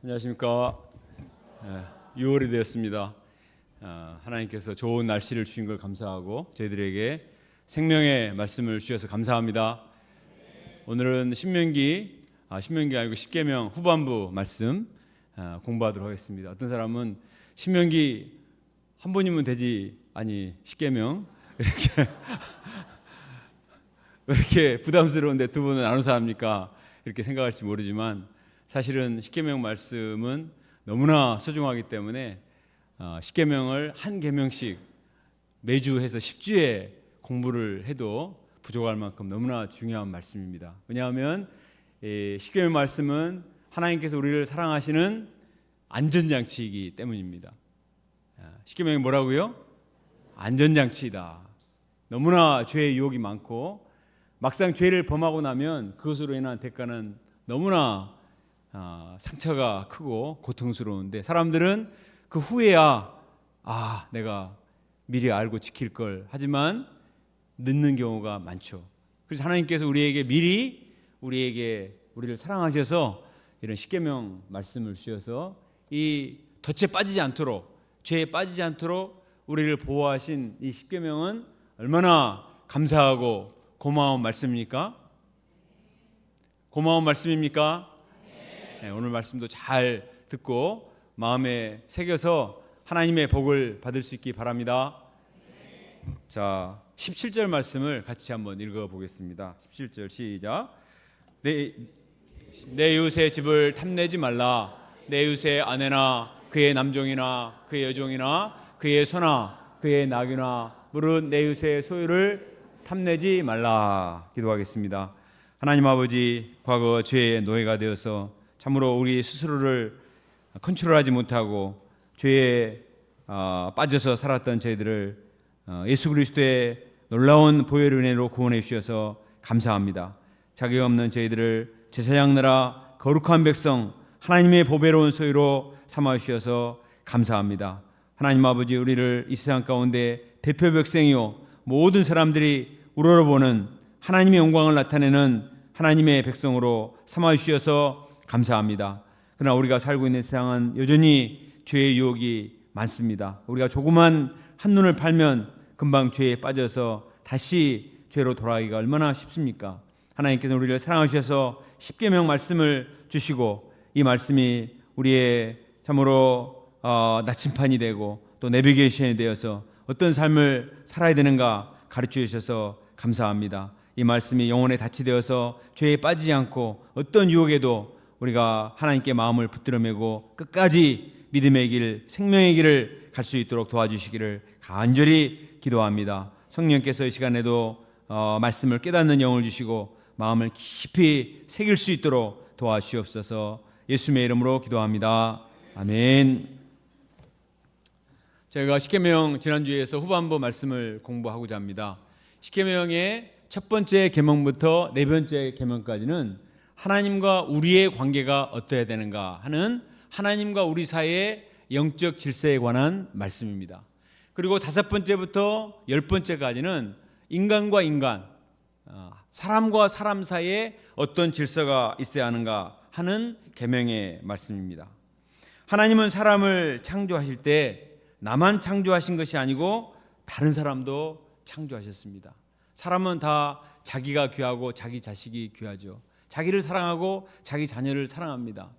안녕하십니까. 6월이 되었습니다. 하나님께서 좋은 날씨를 주신 걸 감사하고 저희들에게 생명의 말씀을 주셔서 감사합니다. 오늘은 신명기 아니고 십계명 후반부 말씀 공부하도록 하겠습니다. 어떤 사람은 신명기 한 번이면 되지 아니 십계명 이렇게 왜 이렇게 부담스러운데 두 번은 안 우사합니까? 이렇게 생각할지 모르지만 사실은 십계명 말씀은 너무나 소중하기 때문에 십계명을 한 계명씩 매주 해서 10주에 공부를 해도 부족할 만큼 너무나 중요한 말씀입니다. 왜냐하면 십계명 말씀은 하나님께서 우리를 사랑하시는 안전장치이기 때문입니다. 십계명이 뭐라고요? 안전장치이다. 너무나 죄의 유혹이 많고 막상 죄를 범하고 나면 그것으로 인한 대가는 너무나 상처가 크고 고통스러운데 사람들은 그 후에야 내가 미리 알고 지킬 걸 하지만 늦는 경우가 많죠. 그래서 하나님께서 우리에게 미리 우리를 사랑하셔서 이런 십계명 말씀을 주셔서 이 덫에 빠지지 않도록 죄에 빠지지 않도록 우리를 보호하신 이 십계명은 얼마나 감사하고 고마운 말씀입니까? 고마운 말씀입니까? 네, 오늘 말씀도 잘 듣고 마음에 새겨서 하나님의 복을 받을 수 있기 바랍니다. 자, 17절 말씀을 같이 한번 읽어보겠습니다. 17절 시작. 내 이웃의 집을 탐내지 말라. 내 이웃의 아내나 그의 남종이나 그의 여종이나 그의 소나 그의 낙이나 무릇 내 이웃의 소유를 탐내지 말라. 기도하겠습니다. 하나님 아버지, 과거 죄의 노예가 되어서 참으로 우리 스스로를 컨트롤하지 못하고 죄에 빠져서 살았던 저희들을 예수 그리스도의 놀라운 보혈의 은혜로 구원해 주셔서 감사합니다. 자격 없는 저희들을 제사장나라 거룩한 백성 하나님의 보배로운 소유로 삼아 주셔서 감사합니다. 하나님 아버지, 우리를 이 세상 가운데 대표 백성이요 모든 사람들이 우러러보는 하나님의 영광을 나타내는 하나님의 백성으로 삼아 주셔서 감사합니다. 그러나 우리가 살고 있는 세상은 여전히 죄의 유혹이 많습니다. 우리가 조그만 한눈을 팔면 금방 죄에 빠져서 다시 죄로 돌아가기가 얼마나 쉽습니까? 하나님께서 우리를 사랑하셔서 십계명 말씀을 주시고 이 말씀이 우리의 참으로 나침판이 되고 또 내비게이션이 되어서 어떤 삶을 살아야 되는가 가르쳐 주셔서 감사합니다. 이 말씀이 영혼에 닻이 되어서 죄에 빠지지 않고 어떤 유혹에도 우리가 하나님께 마음을 붙들어 매고 끝까지 믿음의 길, 생명의 길을 갈 수 있도록 도와주시기를 간절히 기도합니다. 성령께서 이 시간에도 말씀을 깨닫는 영을 주시고 마음을 깊이 새길 수 있도록 도와주시옵소서. 예수님의 이름으로 기도합니다. 아멘. 제가 십계명 지난주에서 후반부 말씀을 공부하고자 합니다. 십계명의 첫 번째 계명부터 네 번째 계명까지는 하나님과 우리의 관계가 어떠해야 되는가 하는 하나님과 우리 사이의 영적 질서에 관한 말씀입니다. 그리고 다섯 번째부터 열 번째까지는 인간과 인간, 사람과 사람 사이에 어떤 질서가 있어야 하는가 하는 계명의 말씀입니다. 하나님은 사람을 창조하실 때 나만 창조하신 것이 아니고 다른 사람도 창조하셨습니다. 사람은 다 자기가 귀하고 자기 자식이 귀하죠. 자기를 사랑하고 자기 자녀를 사랑합니다.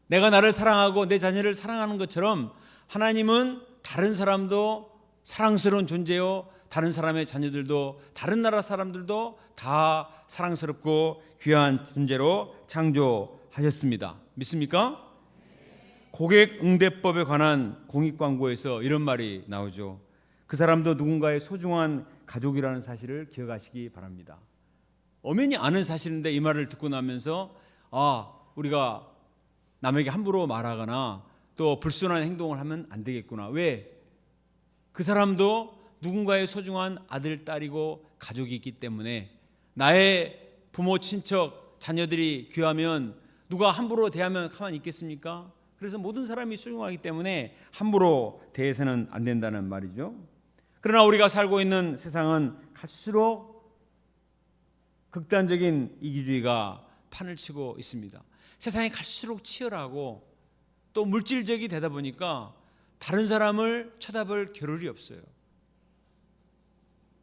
내가 나를 사랑하고 내 자녀를 사랑하는 것처럼 하나님은 다른 사람도 사랑스러운 존재요, 다른 사람의 자녀들도 다른 나라 사람들도 다 사랑스럽고 귀한 존재로 창조하셨습니다. 믿습니까? 고객응대법에 관한 공익광고에서 이런 말이 나오죠. 그 사람도 누군가의 소중한 가족이라는 사실을 기억하시기 바랍니다. 엄연히 아는 사실인데 이 말을 듣고 나면서 우리가 남에게 함부로 말하거나 또 불순한 행동을 하면 안 되겠구나. 왜? 그 사람도 누군가의 소중한 아들, 딸이고 가족이 있기 때문에 나의 부모, 친척, 자녀들이 귀하면 누가 함부로 대하면 가만히 있겠습니까? 그래서 모든 사람이 소중하기 때문에 함부로 대해서는 안 된다는 말이죠. 그러나 우리가 살고 있는 세상은 갈수록 극단적인 이기주의가 판을 치고 있습니다. 세상이 갈수록 치열하고 또 물질적이 되다 보니까 다른 사람을 쳐다볼 겨를이 없어요.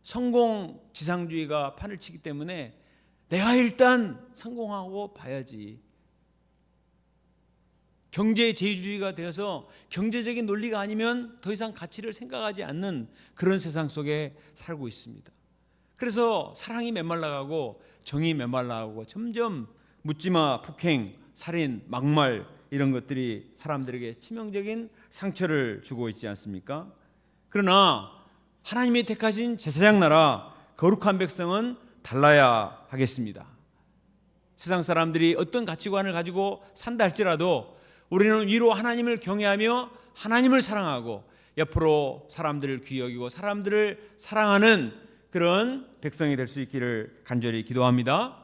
성공 지상주의가 판을 치기 때문에 내가 일단 성공하고 봐야지. 경제 제주주의가 되어서 경제적인 논리가 아니면 더 이상 가치를 생각하지 않는 그런 세상 속에 살고 있습니다. 그래서 사랑이 메말라가고 정이 메말라가고 점점 묻지마, 폭행, 살인, 막말 이런 것들이 사람들에게 치명적인 상처를 주고 있지 않습니까? 그러나 하나님이 택하신 제사장 나라 거룩한 백성은 달라야 하겠습니다. 세상 사람들이 어떤 가치관을 가지고 산다 할지라도 우리는 위로 하나님을 경외하며 하나님을 사랑하고 옆으로 사람들을 귀히 여기고 사람들을 사랑하는 그런 백성이 될 수 있기를 간절히 기도합니다.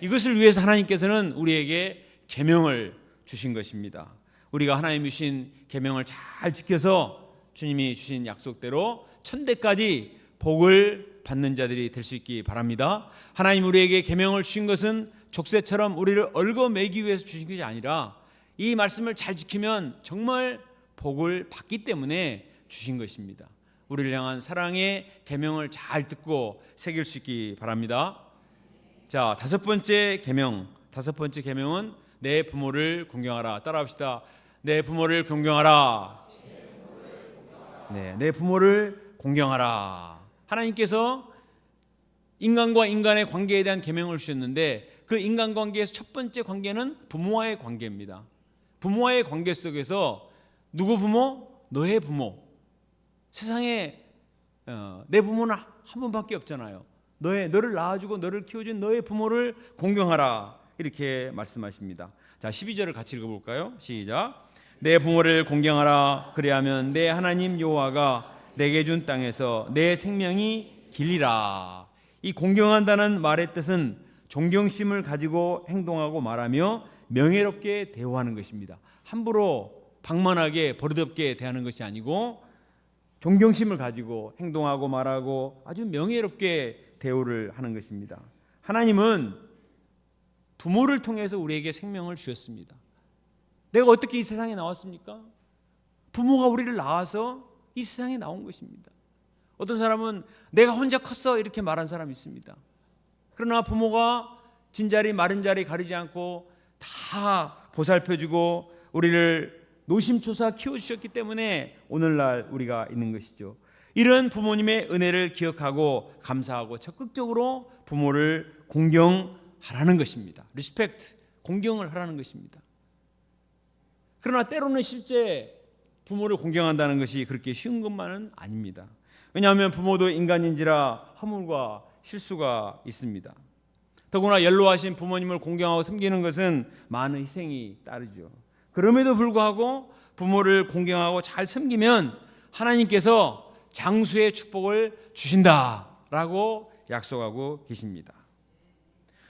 이것을 위해서 하나님께서는 우리에게 계명을 주신 것입니다. 우리가 하나님이 주신 계명을 잘 지켜서 주님이 주신 약속대로 천대까지 복을 받는 자들이 될 수 있기 바랍니다. 하나님 우리에게 계명을 주신 것은 족쇄처럼 우리를 얽어매기 위해서 주신 것이 아니라 이 말씀을 잘 지키면 정말 복을 받기 때문에 주신 것입니다. 우리를 향한 사랑의 계명을 잘 듣고 새길 수 있기 바랍니다. 자, 다섯 번째 계명은 내 부모를 공경하라. 따라합시다. 내 부모를 공경하라. 네, 내 부모를 공경하라. 하나님께서 인간과 인간의 관계에 대한 계명을 주셨는데 그 인간관계에서 첫 번째 관계는 부모와의 관계입니다. 부모와의 관계 속에서 누구 부모? 너의 부모. 세상에 내 부모는 한 분밖에 없잖아요. 너를 낳아주고 너를 키워준 너의 부모를 공경하라 이렇게 말씀하십니다. 자, 12절을 같이 읽어볼까요? 시작. 내 부모를 공경하라. 그리하면 내 하나님 여호와가 내게 준 땅에서 내 생명이 길리라. 이 공경한다는 말의 뜻은 존경심을 가지고 행동하고 말하며 명예롭게 대우하는 것입니다. 함부로 방만하게 버릇없게 대하는 것이 아니고 존경심을 가지고 행동하고 말하고 아주 명예롭게 대우를 하는 것입니다. 하나님은 부모를 통해서 우리에게 생명을 주셨습니다. 내가 어떻게 이 세상에 나왔습니까? 부모가 우리를 낳아서 이 세상에 나온 것입니다. 어떤 사람은 내가 혼자 컸어 이렇게 말한 사람이 있습니다. 그러나 부모가 진자리 마른자리 가리지 않고 다 보살펴주고 우리를 노심초사 키워주셨기 때문에 오늘날 우리가 있는 것이죠. 이런 부모님의 은혜를 기억하고 감사하고 적극적으로 부모를 공경하라는 것입니다. 리스펙트, 공경을 하라는 것입니다. 그러나 때로는 실제 부모를 공경한다는 것이 그렇게 쉬운 것만은 아닙니다. 왜냐하면 부모도 인간인지라 허물과 실수가 있습니다. 더구나 연로하신 부모님을 공경하고 섬기는 것은 많은 희생이 따르죠. 그럼에도 불구하고 부모를 공경하고 잘 섬기면 하나님께서 장수의 축복을 주신다라고 약속하고 계십니다.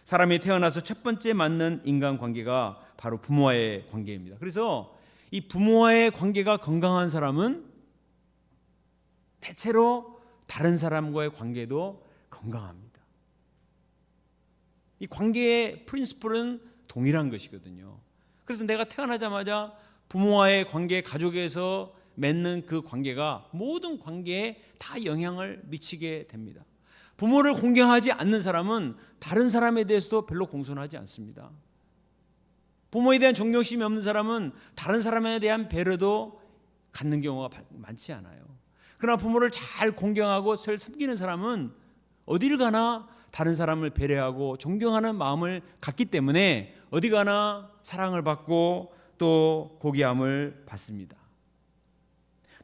사람이 태어나서 첫 번째 맞는 인간관계가 바로 부모와의 관계입니다. 그래서 이 부모와의 관계가 건강한 사람은 대체로 다른 사람과의 관계도 건강합니다. 이 관계의 프린시플은 동일한 것이거든요. 그래서 내가 태어나자마자 부모와의 관계, 가족에서 맺는 그 관계가 모든 관계에 다 영향을 미치게 됩니다. 부모를 공경하지 않는 사람은 다른 사람에 대해서도 별로 공손하지 않습니다. 부모에 대한 존경심이 없는 사람은 다른 사람에 대한 배려도 갖는 경우가 많지 않아요. 그러나 부모를 잘 공경하고 잘 섬기는 사람은 어디를 가나 다른 사람을 배려하고 존경하는 마음을 갖기 때문에 어디 가나 사랑을 받고 또 고귀함을 받습니다.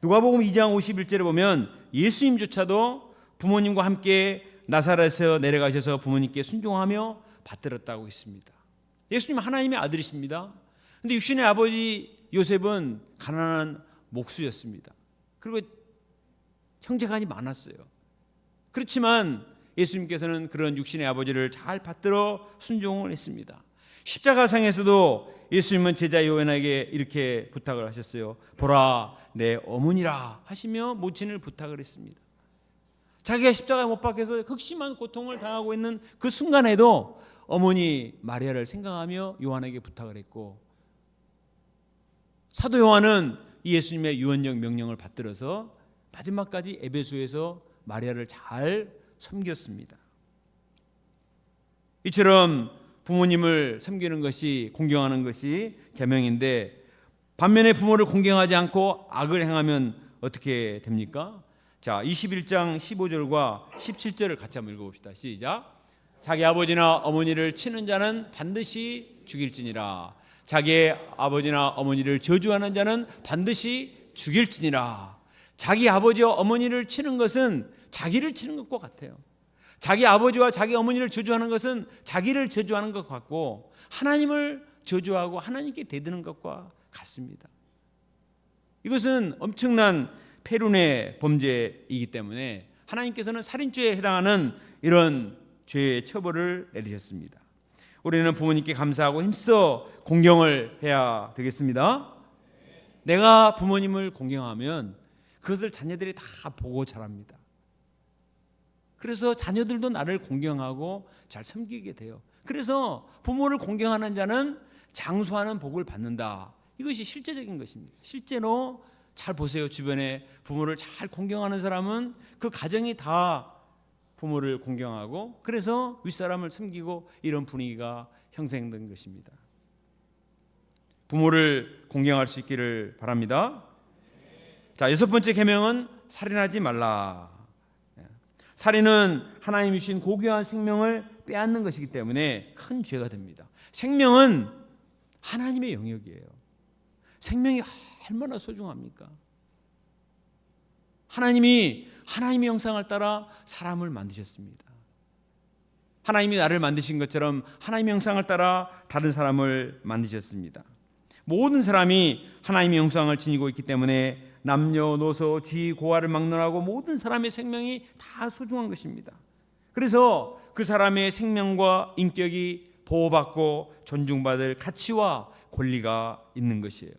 누가복음 2장 51절에 보면 예수님조차도 부모님과 함께 나사렛에서 내려가셔서 부모님께 순종하며 받들었다고 했습니다. 예수님 하나님의 아들이십니다. 그런데 육신의 아버지 요셉은 가난한 목수였습니다. 그리고 형제간이 많았어요. 그렇지만 예수님께서는 그런 육신의 아버지를 잘 받들어 순종을 했습니다. 십자가상에서도 예수님은 제자 요한에게 이렇게 부탁을 하셨어요. 보라 내 어머니라 하시며 모친을 부탁을 했습니다. 자기가 십자가에 못 박혀서 극심한 고통을 당하고 있는 그 순간에도 어머니 마리아를 생각하며 요한에게 부탁을 했고 사도 요한은 이 예수님의 유언적 명령을 받들어서 마지막까지 에베소에서 마리아를 잘 섬겼습니다. 이처럼 부모님을 섬기는 것이, 공경하는 것이 계명인데, 반면에 부모를 공경하지 않고 악을 행하면 어떻게 됩니까? 자, 21장 15절과 17절을 같이 한번 읽어봅시다. 시작. 자기 아버지나 어머니를 치는 자는 반드시 죽일지니라. 자기의 아버지나 어머니를 저주하는 자는 반드시 죽일지니라. 자기 아버지와 어머니를 치는 것은 자기를 치는 것과 같아요. 자기 아버지와 자기 어머니를 저주하는 것은 자기를 저주하는 것 같고, 하나님을 저주하고 하나님께 대드는 것과 같습니다. 이것은 엄청난 폐륜의 범죄이기 때문에 하나님께서는 살인죄에 해당하는 이런 죄의 처벌을 내리셨습니다. 우리는 부모님께 감사하고 힘써 공경을 해야 되겠습니다. 내가 부모님을 공경하면 그것을 자녀들이 다 보고 자랍니다. 그래서 자녀들도 나를 공경하고 잘 섬기게 돼요. 그래서 부모를 공경하는 자는 장수하는 복을 받는다. 이것이 실제적인 것입니다. 실제로 잘 보세요. 주변에 부모를 잘 공경하는 사람은 그 가정이 다 부모를 공경하고, 그래서 윗사람을 섬기고, 이런 분위기가 형성된 것입니다. 부모를 공경할 수 있기를 바랍니다. 자, 6번째 계명은 살인하지 말라. 살인은 하나님이 주신 고귀한 생명을 빼앗는 것이기 때문에 큰 죄가 됩니다. 생명은 하나님의 영역이에요. 생명이 얼마나 소중합니까? 하나님이 하나님의 형상을 따라 사람을 만드셨습니다. 하나님이 나를 만드신 것처럼 하나님의 형상을 따라 다른 사람을 만드셨습니다. 모든 사람이 하나님의 형상을 지니고 있기 때문에 남녀노소 쥐 고아를 막론하고 모든 사람의 생명이 다 소중한 것입니다. 그래서 그 사람의 생명과 인격이 보호받고 존중받을 가치와 권리가 있는 것이에요.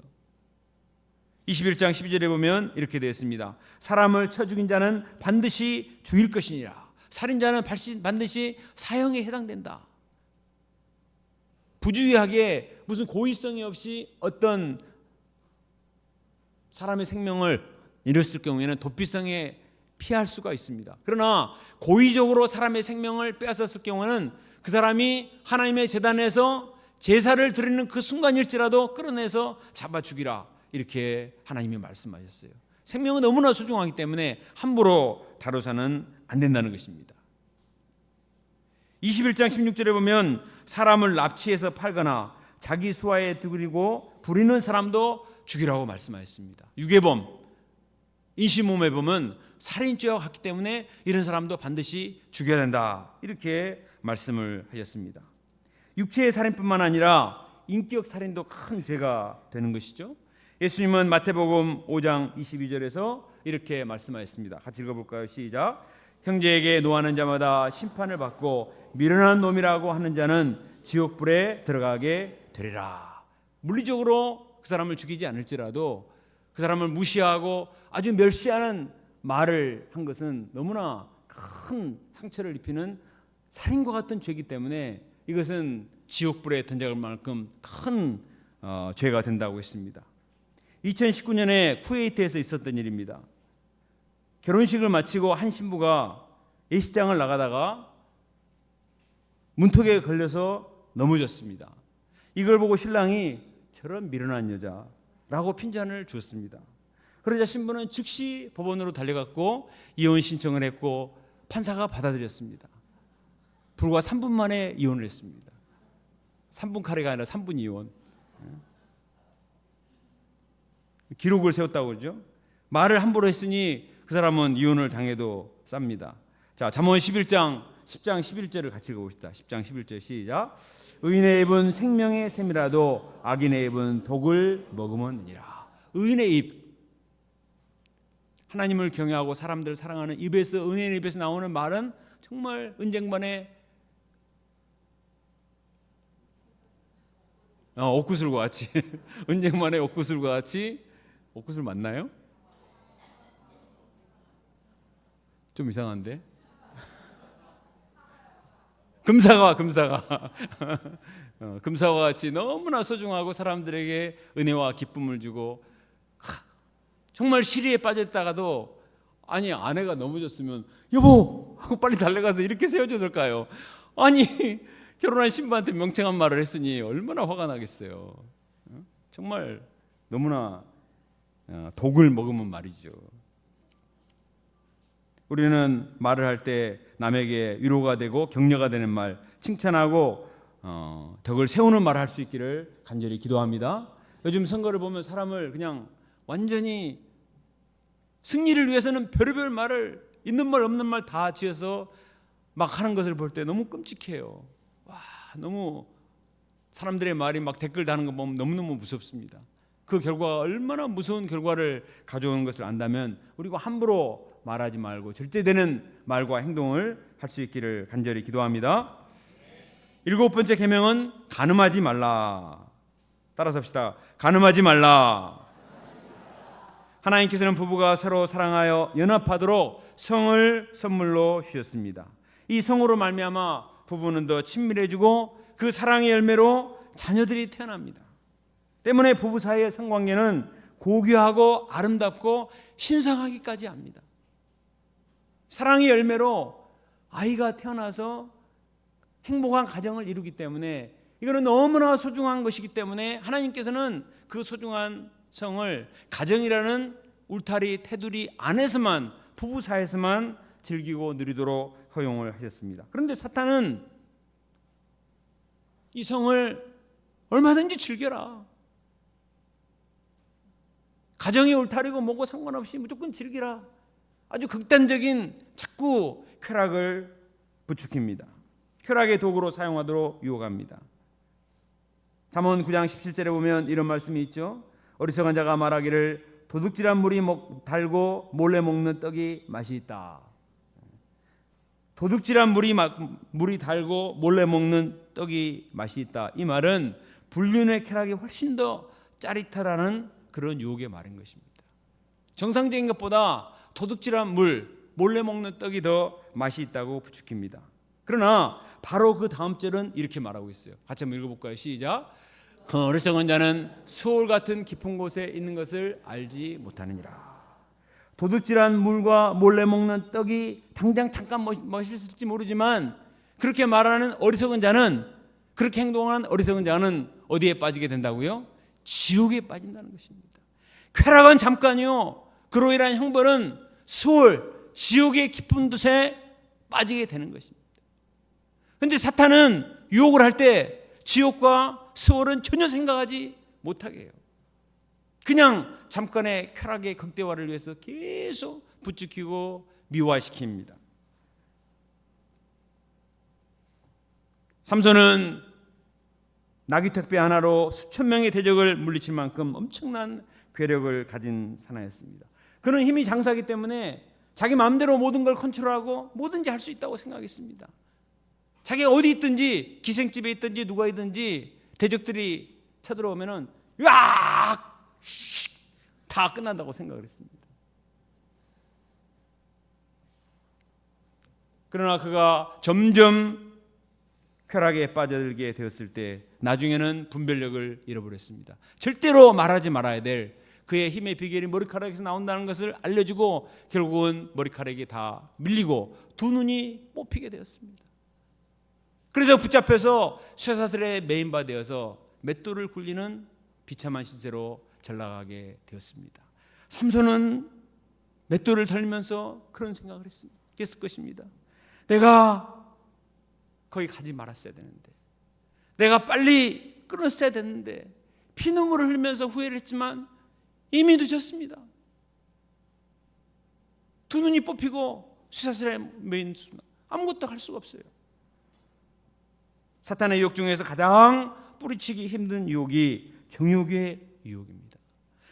21장 12절에 보면 이렇게 되어 있습니다. 사람을 쳐 죽인 자는 반드시 죽일 것이니라. 살인자는 반드시 사형에 해당된다. 부주의하게 무슨 고의성이 없이 어떤 사람의 생명을 잃었을 경우에는 도피성에 피할 수가 있습니다. 그러나 고의적으로 사람의 생명을 빼앗았을 경우는 그 사람이 하나님의 제단에서 제사를 드리는 그 순간일지라도 끌어내서 잡아 죽이라, 이렇게 하나님이 말씀하셨어요. 생명은 너무나 소중하기 때문에 함부로 다뤄서는 안 된다는 것입니다. 21장 16절에 보면 사람을 납치해서 팔거나 자기 수하에 들이고 부리는 사람도 죽이라고 말씀하셨습니다. 유괴범, 인신모매범은 살인죄와 같기 때문에 이런 사람도 반드시 죽여야 된다, 이렇게 말씀을 하셨습니다. 육체의 살인뿐만 아니라 인격 살인도 큰 죄가 되는 것이죠. 예수님은 마태복음 5장 22절에서 이렇게 말씀하셨습니다. 같이 읽어볼까요? 시작. 형제에게 노하는 자마다 심판을 받고 미련한 놈이라고 하는 자는 지옥불에 들어가게 되리라. 물리적으로 그 사람을 죽이지 않을지라도 그 사람을 무시하고 아주 멸시하는 말을 한 것은 너무나 큰 상처를 입히는 살인과 같은 죄이기 때문에 이것은 지옥불에 던져갈 만큼 큰 죄가 된다고 했습니다. 2019년에 쿠웨이트에서 있었던 일입니다. 결혼식을 마치고 한 신부가 예식장을 나가다가 문턱에 걸려서 넘어졌습니다. 이걸 보고 신랑이 저런 미련한 여자라고 핀잔을 주었습니다. 그러자 신부는 즉시 법원으로 달려갔고 이혼 신청을 했고 판사가 받아들였습니다. 불과 3분 만에 이혼을 했습니다. 3분 카레가 아니라 3분 이혼. 기록을 세웠다고 그러죠. 말을 함부로 했으니 그 사람은 이혼을 당해도 쌉니다. 자, 잠언 10장 11절을 같이 읽어봅시다. 10장 11절 시작. 의인의 입은 생명의 샘이라도 악인의 입은 독을 머금으니라. 의인의 입, 하나님을 경외하고 사람들을 사랑하는 입에서, 은혜의 입에서 나오는 말은 정말 은쟁반의 옥구슬과 같이 은쟁반의 옥구슬과 같이. 옥구슬 맞나요? 좀 이상한데? 금사가 금사와 같이 너무나 소중하고 사람들에게 은혜와 기쁨을 주고, 정말 시리에 빠졌다가도 아니 아내가 넘어졌으면 여보 하고 빨리 달려가서 이렇게 세워줘야 될까요? 아니 결혼한 신부한테 명칭한 말을 했으니 얼마나 화가 나겠어요. 정말 너무나 독을 먹으면 말이죠. 우리는 말을 할 때 남에게 위로가 되고 격려가 되는 말, 칭찬하고 덕을 세우는 말을 할 수 있기를 간절히 기도합니다. 요즘 선거를 보면 사람을 그냥 완전히 승리를 위해서는 별의별 말을 있는 말 없는 말 다 지어서 막 하는 것을 볼 때 너무 끔찍해요. 와, 너무 사람들의 말이 막 댓글 다는 거 보면 너무너무 무섭습니다. 그 결과가 얼마나 무서운 결과를 가져오는 것을 안다면 우리가 함부로 말하지 말고 절제되는 말과 행동을 할 수 있기를 간절히 기도합니다. 7번째 계명은 간음하지 말라. 따라서 합시다. 간음하지 말라. 하나님께서는 부부가 서로 사랑하여 연합하도록 성을 선물로 주셨습니다. 이 성으로 말미암아 부부는 더 친밀해지고 그 사랑의 열매로 자녀들이 태어납니다. 때문에 부부 사이의 성관계는 고귀하고 아름답고 신성하기까지 합니다. 사랑의 열매로 아이가 태어나서 행복한 가정을 이루기 때문에 이거는 너무나 소중한 것이기 때문에 하나님께서는 그 소중한 성을 가정이라는 울타리 테두리 안에서만, 부부 사이에서만 즐기고 누리도록 허용을 하셨습니다. 그런데 사탄은 이 성을 얼마든지 즐겨라, 가정이 울타리고 뭐고 상관없이 무조건 즐기라, 아주 극단적인 자꾸 쾌락을 부추깁니다. 쾌락의 도구로 사용하도록 유혹합니다. 잠언 9장 17절에 보면 이런 말씀이 있죠. 어리석은 자가 말하기를 도둑질한 물이 달고 몰래 먹는 떡이 맛이 있다. 도둑질한 물이 달고 몰래 먹는 떡이 맛이 있다. 이 말은 불륜의 쾌락이 훨씬 더 짜릿하라는 그런 유혹의 말인 것입니다. 정상적인 것보다 도둑질한 물, 몰래 먹는 떡이 더 맛이 있다고 부추깁니다. 그러나 바로 그 다음 절은 이렇게 말하고 있어요. 같이 한번 읽어볼까요? 시작. 그 어리석은 자는 소울 같은 깊은 곳에 있는 것을 알지 못하느니라. 도둑질한 물과 몰래 먹는 떡이 당장 잠깐 멋있을지 모르지만 그렇게 말하는 어리석은 자는, 그렇게 행동하는 어리석은 자는 어디에 빠지게 된다고요? 지옥에 빠진다는 것입니다. 쾌락은 잠깐이요, 그로 인한 형벌은 수월, 지옥의 깊은 곳에 빠지게 되는 것입니다. 그런데 사탄은 유혹을 할 때 지옥과 수월은 전혀 생각하지 못하게 해요. 그냥 잠깐의 쾌락의 극대화를 위해서 계속 부추기고 미화시킵니다. 삼손은 나귀특배 하나로 수천 명의 대적을 물리칠 만큼 엄청난 괴력을 가진 사나이였습니다. 그는 힘이 장사하기 때문에 자기 마음대로 모든 걸 컨트롤하고 뭐든지 할 수 있다고 생각했습니다. 자기가 어디 있든지, 기생집에 있든지 누가 있든지 대적들이 쳐들어오면은 으악! 다 끝난다고 생각을 했습니다. 그러나 그가 점점 쾌락에 빠져들게 되었을 때 나중에는 분별력을 잃어버렸습니다. 절대로 말하지 말아야 될 그의 힘의 비결이 머리카락에서 나온다는 것을 알려주고 결국은 머리카락이 다 밀리고 두 눈이 뽑히게 되었습니다. 그래서 붙잡혀서 쇠사슬에 매인바 되어서 맷돌을 굴리는 비참한 신세로 전락하게 되었습니다. 삼손은 맷돌을 털면서 그런 생각을 했을 것입니다. 내가 거기 가지 말았어야 되는데, 내가 빨리 끊었어야 되는데, 피눈물을 흘리면서 후회를 했지만 이미 늦었습니다. 두 눈이 뽑히고 쇠사슬에 매인 순간 아무것도 할 수가 없어요. 사탄의 유혹 중에서 가장 뿌리치기 힘든 유혹이 정욕의 유혹입니다.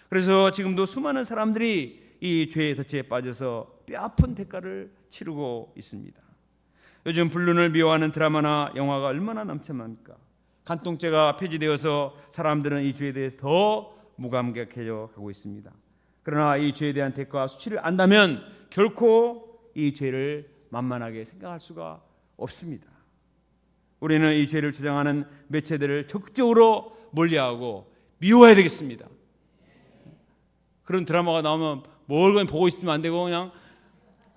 그래서 지금도 수많은 사람들이 이 죄의 덫에 빠져서 뼈아픈 대가를 치르고 있습니다. 요즘 불륜을 미워하는 드라마나 영화가 얼마나 넘쳐납니까? 간통죄가 폐지되어서 사람들은 이 죄에 대해서 더 무감각해져 가고 있습니다. 그러나 이 죄에 대한 대가와 수치를 안다면 결코 이 죄를 만만하게 생각할 수가 없습니다. 우리는 이 죄를 주장하는 매체들을 적극적으로 멀리하고 미워해야 되겠습니다. 그런 드라마가 나오면 뭘 그냥 보고 있으면 안 되고 그냥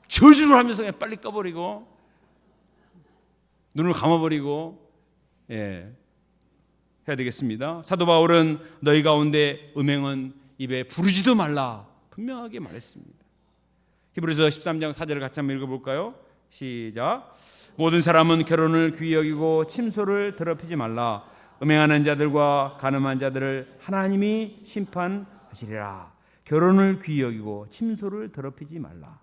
저주를 하면서 그냥 빨리 꺼버리고 눈을 감아버리고 해야 되겠습니다. 사도 바울은 너희 가운데 음행은 입에 부르지도 말라 분명하게 말했습니다. 히브리서 13장 4절을 같이 한번 읽어볼까요? 시작. 모든 사람은 결혼을 귀히 여기고 침소를 더럽히지 말라. 음행하는 자들과 간음한 자들을 하나님이 심판하시리라. 결혼을 귀히 여기고 침소를 더럽히지 말라.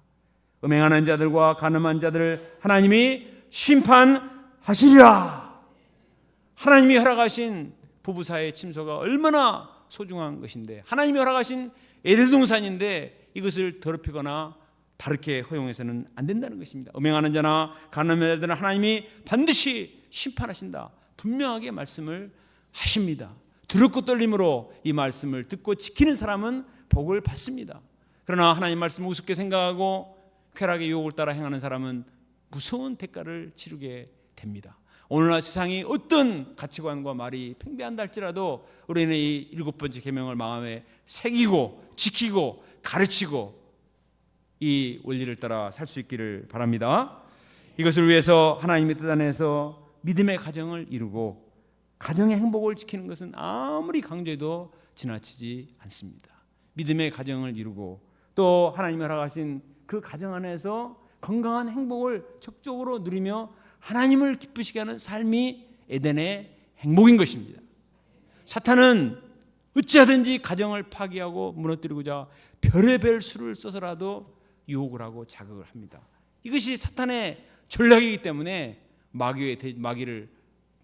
음행하는 자들과 간음한 자들을 하나님이 심판하시리라. 하나님이 허락하신 부부 사이의 침소가 얼마나 소중한 것인데, 하나님이 허락하신 에덴 동산인데 이것을 더럽히거나 다르게 허용해서는 안 된다는 것입니다. 음행하는 자나 간음하는 자들은 하나님이 반드시 심판하신다. 분명하게 말씀을 하십니다. 두렵고 떨림으로 이 말씀을 듣고 지키는 사람은 복을 받습니다. 그러나 하나님 말씀을 우습게 생각하고 쾌락의 유혹을 따라 행하는 사람은 무서운 대가를 치르게 됩니다. 오늘날 세상이 어떤 가치관과 말이 팽배한다 할지라도 우리는 이 7번째 계명을 마음에 새기고 지키고 가르치고 이 원리를 따라 살 수 있기를 바랍니다. 이것을 위해서 하나님의 뜻 안에서 믿음의 가정을 이루고 가정의 행복을 지키는 것은 아무리 강조해도 지나치지 않습니다. 믿음의 가정을 이루고 또 하나님이 허락하신 그 가정 안에서 건강한 행복을 적극적으로 누리며 하나님을 기쁘시게 하는 삶이 에덴의 행복인 것입니다. 사탄은 어찌하든지 가정을 파괴하고 무너뜨리고자 별의별 수를 써서라도 유혹을 하고 자극을 합니다. 이것이 사탄의 전략이기 때문에 마귀를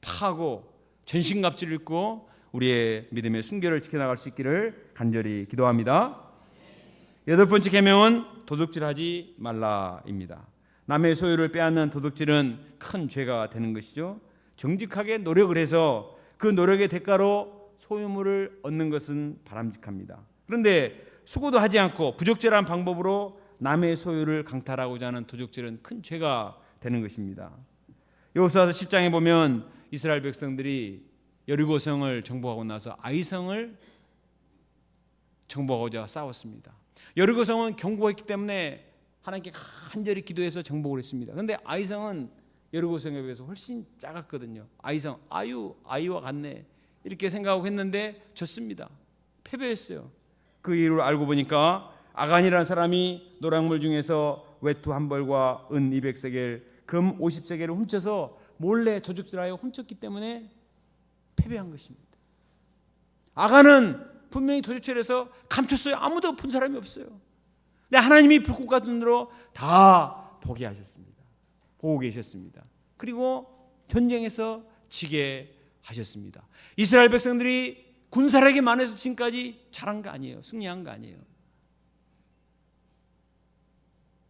파하고 전신갑주를 입고 우리의 믿음의 순결을 지켜나갈 수 있기를 간절히 기도합니다. 8번째 계명은 도둑질하지 말라입니다. 남의 소유를 빼앗는 도둑질은 큰 죄가 되는 것이죠. 정직하게 노력을 해서 그 노력의 대가로 소유물을 얻는 것은 바람직합니다. 그런데 수고도 하지 않고 부적절한 방법으로 남의 소유를 강탈하고자 하는 도둑질은 큰 죄가 되는 것입니다. 여호수아서 10장에 보면 이스라엘 백성들이 여리고성을 정복하고 나서 아이성을 정복하고자 싸웠습니다. 여리고성은 견고했기 때문에 하나님께 간절히 기도해서 정복을 했습니다. 그런데 아이성은 여리고성에 비해서 훨씬 작았거든요. 아이성, 아이와 같네 이렇게 생각하고 했는데 졌습니다. 패배했어요. 그 이유를 알고 보니까 아간이라는 사람이 노략물 중에서 외투 한 벌과 은 200세겔, 금 50세겔을 훔쳐서 몰래 도둑질하여 훔쳤기 때문에 패배한 것입니다. 아간은 분명히 도둑질해서 감췄어요. 아무도 본 사람이 없어요. 근데 하나님이 불꽃 같은 눈으로 다 보게 하셨습니다. 보고 계셨습니다. 그리고 전쟁에서 지게 하셨습니다. 이스라엘 백성들이 군사력이 많아서 지금까지 잘한 거 아니에요. 승리한 거 아니에요.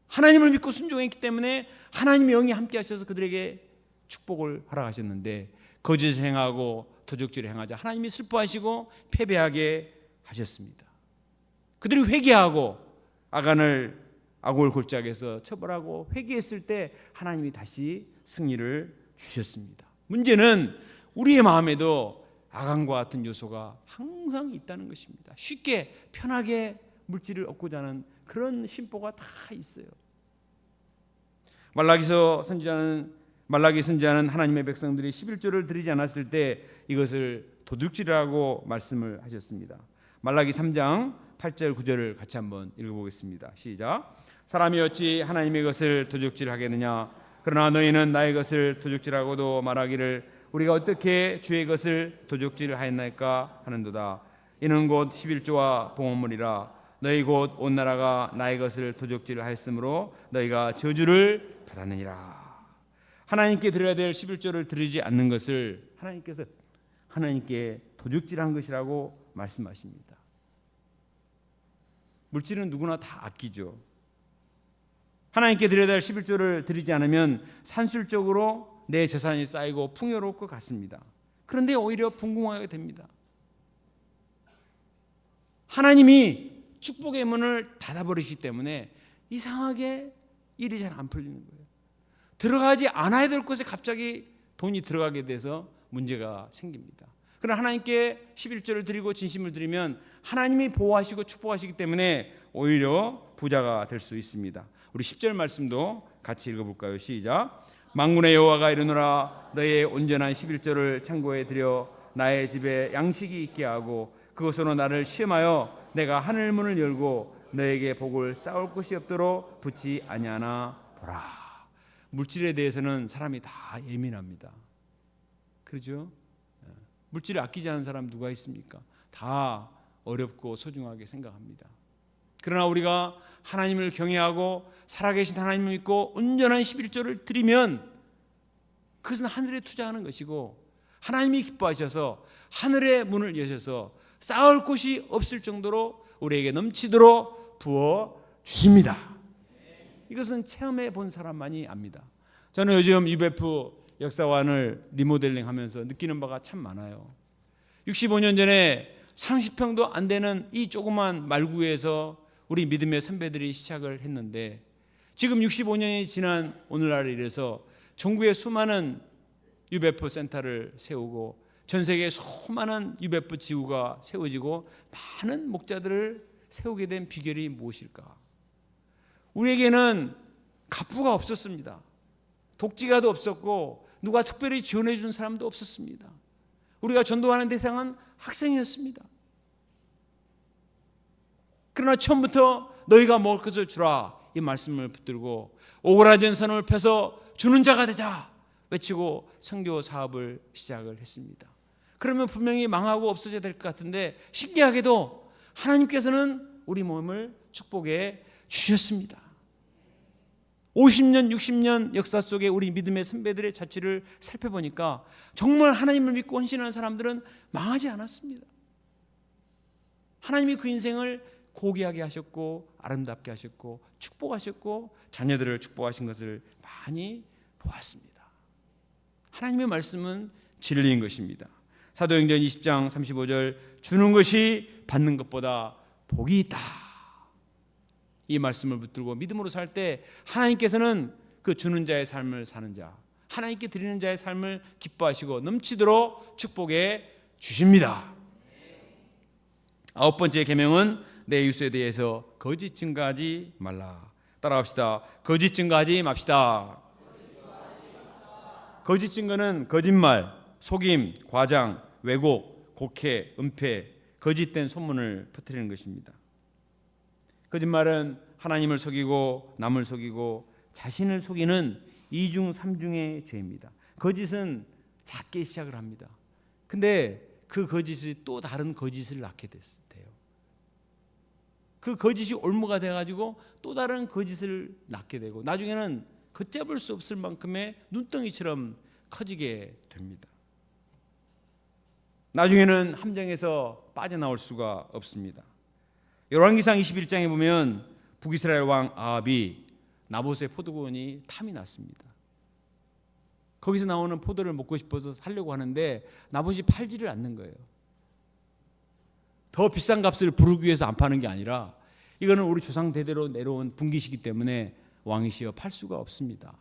하나님을 믿고 순종했기 때문에 하나님의 영이 함께 하셔서 그들에게 축복을 허락하셨는데 거짓을 행하고 도적질을 행하자 하나님이 슬퍼하시고 패배하게 하셨습니다. 그들이 회개하고 아간을 아골 골짜기에서 처벌하고 회개했을 때 하나님이 다시 승리를 주셨습니다. 문제는 우리의 마음에도 아간과 같은 요소가 항상 있다는 것입니다. 쉽게 편하게 물질을 얻고자 하는 그런 심보가 다 있어요. 말라기 선지자는 하나님의 백성들이 11조를 드리지 않았을 때 이것을 도둑질이라고 말씀을 하셨습니다. 말라기 3장 8절 9절을 같이 한번 읽어보겠습니다. 시작. 사람이 어찌 하나님의 것을 도둑질하겠느냐. 그러나 너희는 나의 것을 도둑질하고도 말하기를 우리가 어떻게 주의 것을 도둑질하였나이까 하는도다. 이는 곧 11조와 봉헌물이라. 너희 곧 온 나라가 나의 것을 도둑질하였으므로 너희가 저주를 받았느니라. 하나님께 드려야 될 11조를 드리지 않는 것을 하나님께서 하나님께 도둑질한 것이라고 말씀하십니다. 물질은 누구나 다 아끼죠. 하나님께 드려야 될 11조를 드리지 않으면 산술적으로 내 재산이 쌓이고 풍요로울 것 같습니다. 그런데 오히려 붕붕하게 됩니다. 하나님이 축복의 문을 닫아버리시기 때문에 이상하게 일이 잘 안 풀리는 거예요. 들어가지 않아야 될 곳에 갑자기 돈이 들어가게 돼서 문제가 생깁니다. 그러나 하나님께 11조를 드리고 진심을 드리면 하나님이 보호하시고 축복하시기 때문에 오히려 부자가 될 수 있습니다. 우리 10절 말씀도 같이 읽어볼까요? 시작. 만군의 여호와가 이르노라 너의 온전한 11조를 창고에 들여 나의 집에 양식이 있게 하고 그것으로 나를 시험하여 내가 하늘 문을 열고 너에게 복을 쌓을 곳이 없도록 붙지 아니하나 보라. 물질에 대해서는 사람이 다 예민합니다. 그렇죠? 물질을 아끼지 않은 사람 누가 있습니까? 다 어렵고 소중하게 생각합니다. 그러나 우리가 하나님을 경외하고 살아계신 하나님을 믿고 온전한 11조를 드리면 그것은 하늘에 투자하는 것이고 하나님이 기뻐하셔서 하늘의 문을 여셔서 쌓을 곳이 없을 정도로 우리에게 넘치도록 부어 주십니다. 이것은 체험해 본 사람만이 압니다. 저는 요즘 UBF 역사관을 리모델링하면서 느끼는 바가 참 많아요. 65년 전에 30평도 안 되는 이 조그만 말구에서 우리 믿음의 선배들이 시작을 했는데 지금 65년이 지난 오늘날에 이래서 전국에 수많은 UBF 센터를 세우고 전 세계에 수많은 UBF 지구가 세워지고 많은 목자들을 세우게 된 비결이 무엇일까? 우리에게는 갑부가 없었습니다. 독지가도 없었고 누가 특별히 지원해 준 사람도 없었습니다. 우리가 전도하는 대상은 학생이었습니다. 그러나 처음부터 너희가 먹을 것을 주라 이 말씀을 붙들고 오그라진 손을 펴서 주는 자가 되자 외치고 선교 사업을 시작을 했습니다. 그러면 분명히 망하고 없어져야 될 것 같은데 신기하게도 하나님께서는 우리 몸을 축복해 주셨습니다. 50년, 60년 역사 속에 우리 믿음의 선배들의 자취를 살펴보니까 정말 하나님을 믿고 헌신하는 사람들은 망하지 않았습니다. 하나님이 그 인생을 고귀하게 하셨고 아름답게 하셨고 축복하셨고 자녀들을 축복하신 것을 많이 보았습니다. 하나님의 말씀은 진리인 것입니다. 사도행전 20장 35절 주는 것이 받는 것보다 복이 있다. 이 말씀을 붙들고 믿음으로 살 때 하나님께서는 그 주는 자의 삶을 사는 자, 하나님께 드리는 자의 삶을 기뻐하시고 넘치도록 축복해 주십니다. 9번째 계명은 내 이웃에 대해서 거짓 증거하지 말라. 따라합시다. 거짓 증거하지 맙시다. 거짓 증거는 거짓말, 속임, 과장, 왜곡, 곡해, 은폐, 거짓된 소문을 퍼뜨리는 것입니다. 거짓말은 하나님을 속이고 남을 속이고 자신을 속이는 2중 3중의 죄입니다. 거짓은 작게 시작을 합니다. 근데 그 거짓이 또 다른 거짓을 낳게 돼요. 그 거짓이 올무가 돼가지고 또 다른 거짓을 낳게 되고 나중에는 걷잡을 수 없을 만큼의 눈덩이처럼 커지게 됩니다. 나중에는 함정에서 빠져나올 수가 없습니다. 열왕기상 21장에 보면 북이스라엘 왕 아합이 나봇의 포도원이 탐이 났습니다. 거기서 나오는 포도를 먹고 싶어서 살려고 하는데 나봇이 팔지를 않는 거예요. 더 비싼 값을 부르기 위해서 안 파는 게 아니라 이거는 우리 조상 대대로 내려온 분기시기 때문에 왕이시여 팔 수가 없습니다.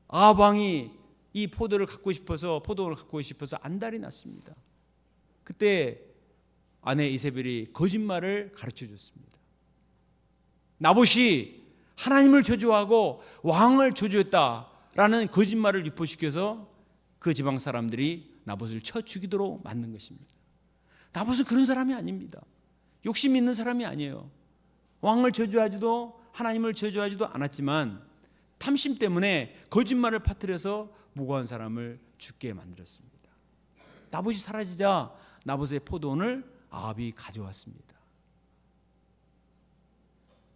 아합 왕이 이 포도원을 갖고 싶어서 안달이 났습니다. 그때 아내 이세벨이 거짓말을 가르쳐 줬습니다. 나봇이 하나님을 저주하고 왕을 저주했다라는 거짓말을 유포시켜서 그 지방 사람들이 나봇을 쳐 죽이도록 만든 것입니다. 나봇은 그런 사람이 아닙니다. 욕심 있는 사람이 아니에요. 왕을 저주하지도 하나님을 저주하지도 않았지만 탐심 때문에 거짓말을 퍼뜨려서 무고한 사람을 죽게 만들었습니다. 나봇이 사라지자 나봇의 포도원을 아합이 가져왔습니다.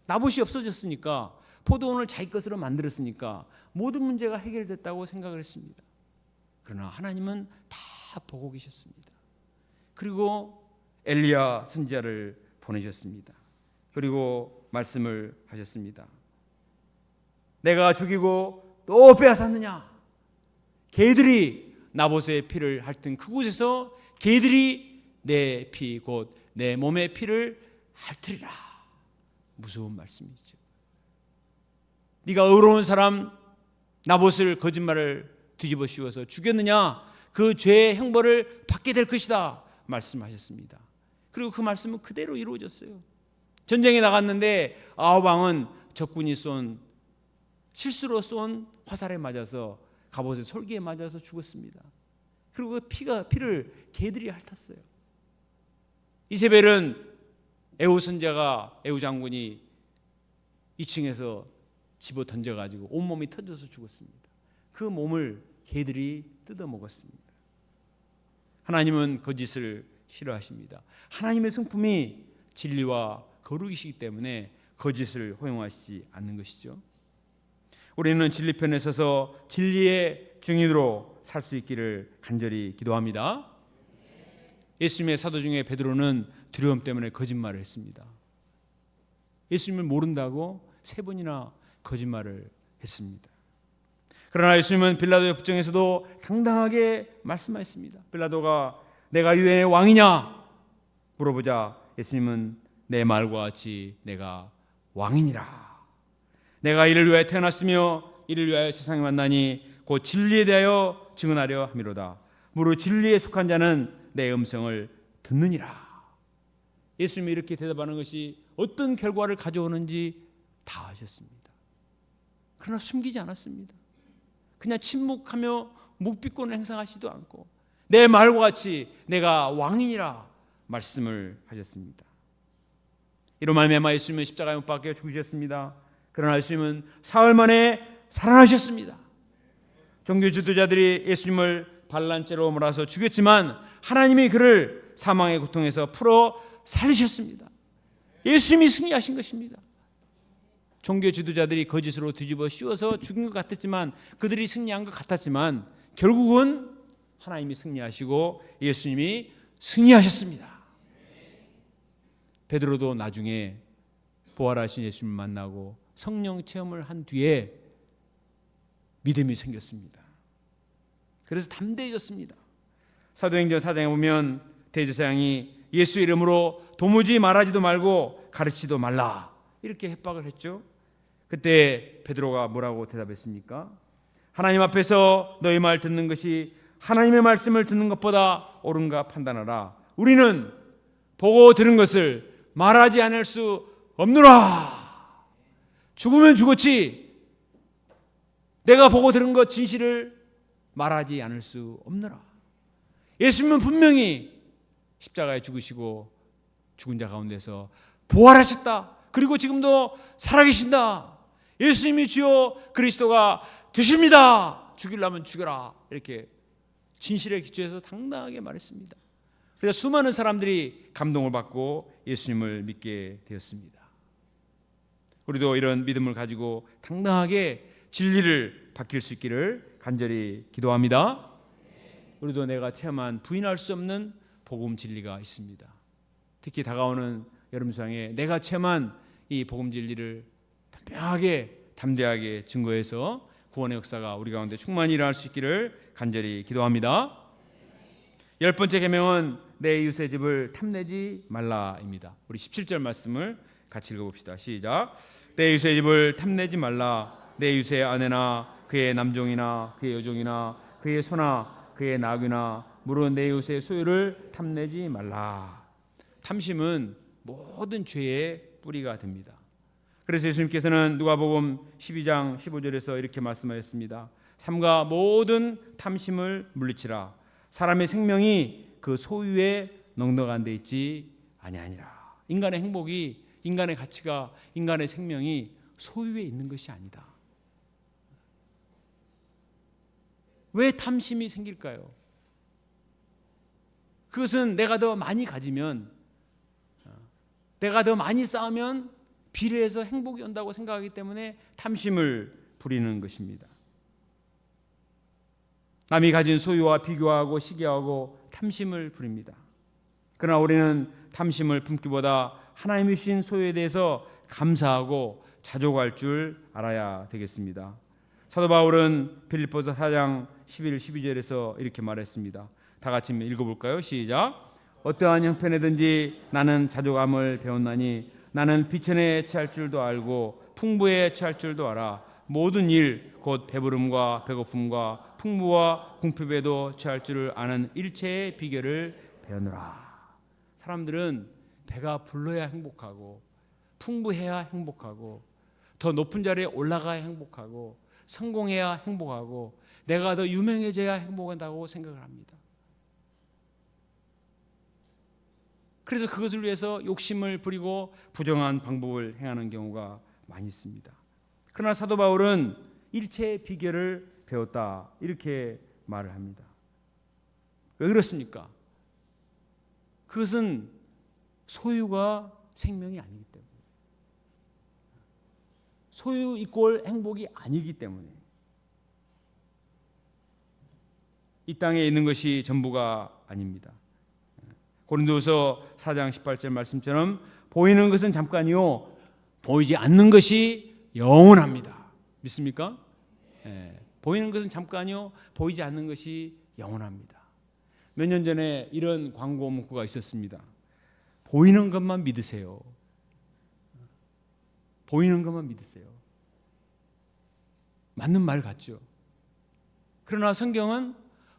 나봇이 없어졌으니까 포도원을 자기 것으로 만들었으니까 모든 문제가 해결됐다고 생각을 했습니다. 그러나 하나님은 다 보고 계셨습니다. 그리고 엘리야 선지자를 보내셨습니다. 그리고 말씀을 하셨습니다. 내가 죽이고 또 빼앗았느냐? 개들이 나봇의 피를 핥은 그곳에서 개들이 내 피 곧 내 몸의 피를 핥으리라. 무서운 말씀이죠. 네가 의로운 사람 나봇을 거짓말을 뒤집어 씌워서 죽였느냐? 그 죄의 형벌을 받게 될 것이다 말씀하셨습니다. 그리고 그 말씀은 그대로 이루어졌어요. 전쟁에 나갔는데 아합 왕은 적군이 실수로 쏜 화살에 맞아서 갑옷의 솔기에 맞아서 죽었습니다. 그리고 그 피를 개들이 핥았어요. 이세벨은 에후 선자가 에후 장군이 2층에서 집어 던져가지고 온몸이 터져서 죽었습니다. 그 몸을 개들이 뜯어 먹었습니다. 하나님은 거짓을 싫어하십니다. 하나님의 성품이 진리와 거룩이시기 때문에 거짓을 허용하시지 않는 것이죠. 우리는 진리편에 서서 진리의 증인으로 살 수 있기를 간절히 기도합니다. 예수님의 사도 중에 베드로는 두려움 때문에 거짓말을 했습니다. 예수님을 모른다고 3번이나 거짓말을 했습니다. 그러나 예수님은 빌라도의 법정에서도 당당하게 말씀하셨습니다. 빌라도가 내가 유대인의 왕이냐 물어보자 예수님은 내 말과 같이 내가 왕이니라. 내가 이를 위하여 태어났으며 이를 위하여 세상에 왔나니 곧 진리에 대하여 증언하려 함이로다. 무릇 진리에 속한 자는 내 음성을 듣느니라. 예수님이 이렇게 대답하는 것이 어떤 결과를 가져오는지 다 아셨습니다. 그러나 숨기지 않았습니다. 그냥 침묵하며 묵비권을 행사하지도 않고 내 말과 같이 내가 왕이니라 말씀을 하셨습니다. 이로 말미암아 예수님은 십자가에 못 박혀 죽으셨습니다. 그러나 예수님은 사흘 만에 살아나셨습니다. 종교 지도자들이 예수님을 반란죄로 몰아서 죽였지만 하나님이 그를 사망의 고통에서 풀어 살리셨습니다. 예수님이 승리하신 것입니다. 종교 지도자들이 거짓으로 뒤집어 씌워서 죽인 것 같았지만 그들이 승리한 것 같았지만 결국은 하나님이 승리하시고 예수님이 승리하셨습니다. 베드로도 나중에 부활하신 예수님을 만나고 성령 체험을 한 뒤에 믿음이 생겼습니다. 그래서 담대해졌습니다. 사도행전 4장에 보면 대제사장이 예수 이름으로 도무지 말하지도 말고 가르치지도 말라 이렇게 협박을 했죠. 그때 베드로가 뭐라고 대답했습니까? 하나님 앞에서 너희 말 듣는 것이 하나님의 말씀을 듣는 것보다 옳은가 판단하라. 우리는 보고 들은 것을 말하지 않을 수 없노라. 죽으면 죽었지 내가 보고 들은 것 진실을 말하지 않을 수 없노라. 예수님은 분명히 십자가에 죽으시고 죽은 자 가운데서 부활하셨다. 그리고 지금도 살아계신다. 예수님이 주요 그리스도가 되십니다. 죽이려면 죽여라. 이렇게 진실에 기초해서 당당하게 말했습니다. 그래서 수많은 사람들이 감동을 받고 예수님을 믿게 되었습니다. 우리도 이런 믿음을 가지고 당당하게 진리를 밝힐 수 있기를 간절히 기도합니다. 우리도 내가 체험한 부인할 수 없는 복음 진리가 있습니다. 특히 다가오는 여름 수양에 내가 체험한 이 복음 진리를 분명하게 담대하게 증거해서 구원의 역사가 우리 가운데 충만히 일어날 수 있기를 간절히 기도합니다. 10번째 계명은 내 이웃의 집을 탐내지 말라입니다. 우리 17절 말씀을 같이 읽어봅시다. 시작. 내 이웃의 집을 탐내지 말라. 내 이웃의 아내나 그의 남종이나 그의 여종이나 그의 소나 그의 나귀나 무릇 내 이웃의 소유를 탐내지 말라. 탐심은 모든 죄의 뿌리가 됩니다. 그래서 예수님께서는 누가복음 12장 15절에서 이렇게 말씀하셨습니다. 삼가 모든 탐심을 물리치라. 사람의 생명이 그 소유에 넉넉한 데 있지 아니하니라. 인간의 행복이, 인간의 가치가, 인간의 생명이 소유에 있는 것이 아니다. 왜 탐심이 생길까요? 그것은 내가 더 많이 가지면, 내가 더 많이 쌓으면 비례해서 행복이 온다고 생각하기 때문에 탐심을 부리는 것입니다. 남이 가진 소유와 비교하고 시기하고 탐심을 부립니다. 그러나 우리는 탐심을 품기보다 하나님이 주신 소유에 대해서 감사하고 자족할 줄 알아야 되겠습니다. 사도 바울은 빌립보서 4장 11, 12절에서 이렇게 말했습니다. 다 같이 읽어볼까요? 시작. 어떠한 형편에든지 나는 자족함을 배웠나니 나는 비천에 처할 줄도 알고 풍부에 처할 줄도 알아. 모든 일 곧 배부름과 배고픔과 풍부와 궁핍에도 취할 줄을 아는 일체의 비결을 배우느라. 사람들은 배가 불러야 행복하고 풍부해야 행복하고 더 높은 자리에 올라가야 행복하고 성공해야 행복하고 내가 더 유명해져야 행복하다고 생각을 합니다. 그래서 그것을 위해서 욕심을 부리고 부정한 방법을 행하는 경우가 많이 있습니다. 그러나 사도 바울은 일체의 비결을 배웠다 이렇게 말을 합니다. 왜 그렇습니까? 그것은 소유가 생명이 아니기 때문에, 소유 이꼴 행복이 아니기 때문에, 이 땅에 있는 것이 전부가 아닙니다. 고린도서 4장 18절 말씀처럼 보이는 것은 잠깐이요 보이지 않는 것이 영원합니다. 믿습니까? 보이는 것은 잠깐이요 보이지 않는 것이 영원합니다. 몇 년 전에 이런 광고 문구가 있었습니다. 보이는 것만 믿으세요. 보이는 것만 믿으세요. 맞는 말 같죠? 그러나 성경은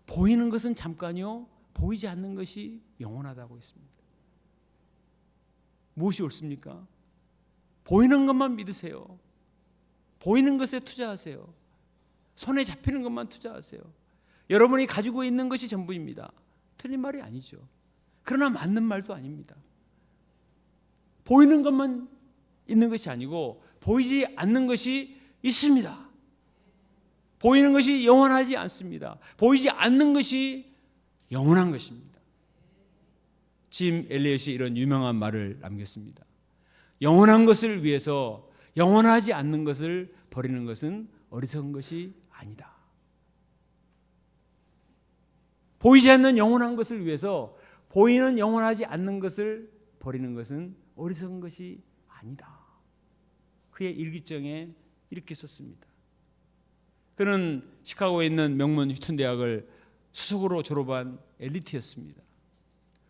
보이는 것은 잠깐이요 보이지 않는 것이 영원하다고 했습니다. 무엇이 옳습니까? 보이는 것만 믿으세요. 보이는 것에 투자하세요. 손에 잡히는 것만 투자하세요. 여러분이 가지고 있는 것이 전부입니다. 틀린 말이 아니죠. 그러나 맞는 말도 아닙니다. 보이는 것만 있는 것이 아니고 보이지 않는 것이 있습니다. 보이는 것이 영원하지 않습니다. 보이지 않는 것이 영원한 것입니다. 짐 엘리엇이 이런 유명한 말을 남겼습니다. 영원한 것을 위해서 영원하지 않는 것을 버리는 것은 어리석은 것이 아니다. 보이지 않는 영원한 것을 위해서 보이는 영원하지 않는 것을 버리는 것은 어리석은 것이 아니다. 그의 일기장에 이렇게 썼습니다. 그는 시카고에 있는 명문 휴튼 대학을 수석으로 졸업한 엘리트였습니다.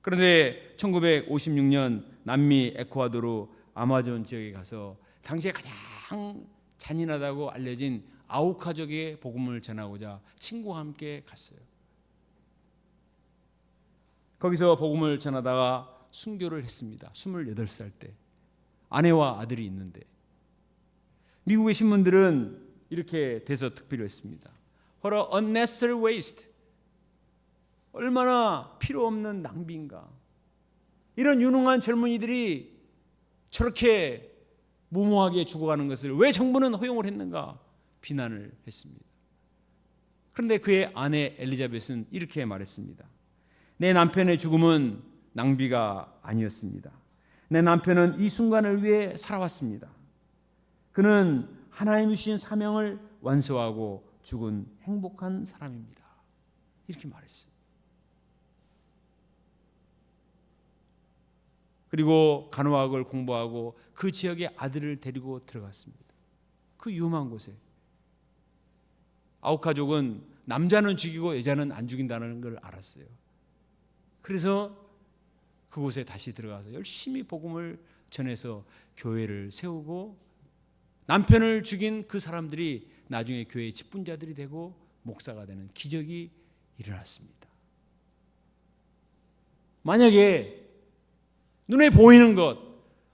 그런데 1956년 남미 에콰도르 아마존 지역에 가서 당시에 가장 잔인하다고 알려진 아우카족의 복음을 전하고자 친구와 함께 갔어요. 거기서 복음을 전하다가 순교를 했습니다. 28살 때. 아내와 아들이 있는데 미국의 신문들은 이렇게 대서특필을 했습니다. What a unnecessary waste. 얼마나 필요 없는 낭비인가. 이런 유능한 젊은이들이 저렇게 무모하게 죽어가는 것을 왜 정부는 허용을 했는가 비난을 했습니다. 그런데 그의 아내 엘리자벳은 이렇게 말했습니다. 내 남편의 죽음은 낭비가 아니었습니다. 내 남편은 이 순간을 위해 살아왔습니다. 그는 하나님이 주신 사명을 완수하고 죽은 행복한 사람입니다. 이렇게 말했어요. 그리고 간호학을 공부하고 그 지역에 아들을 데리고 들어갔습니다. 그 위험한 곳에. 아우카족은 남자는 죽이고 여자는 안 죽인다는 걸 알았어요. 그래서 그곳에 다시 들어가서 열심히 복음을 전해서 교회를 세우고 남편을 죽인 그 사람들이 나중에 교회의 직분자들이 되고 목사가 되는 기적이 일어났습니다. 만약에 눈에 보이는 것,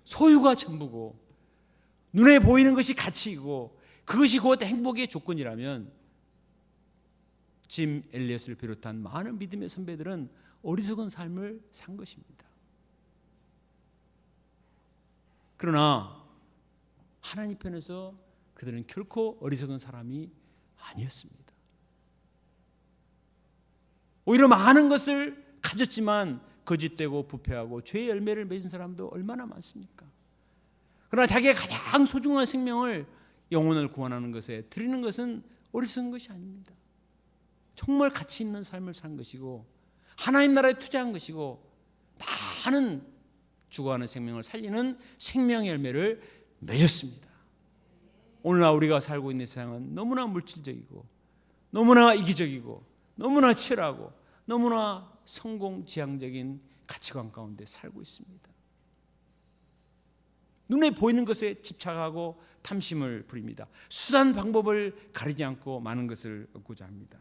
소유가 전부고 눈에 보이는 것이 가치이고 그것이 곧 행복의 조건이라면 짐 엘리엇을 비롯한 많은 믿음의 선배들은 어리석은 삶을 산 것입니다. 그러나 하나님 편에서 그들은 결코 어리석은 사람이 아니었습니다. 오히려 많은 것을 가졌지만 거짓되고 부패하고 죄의 열매를 맺은 사람도 얼마나 많습니까? 그러나 자기의 가장 소중한 생명을 영혼을 구원하는 것에 드리는 것은 어리석은 것이 아닙니다. 정말 가치 있는 삶을 산 것이고 하나님 나라에 투자한 것이고 많은 죽어가는 생명을 살리는 생명의 열매를 맺었습니다. 오늘날 우리가 살고 있는 세상은 너무나 물질적이고 너무나 이기적이고 너무나 치열하고 너무나 성공지향적인 가치관 가운데 살고 있습니다. 눈에 보이는 것에 집착하고 탐심을 부립니다. 수단 방법을 가리지 않고 많은 것을 얻고자 합니다.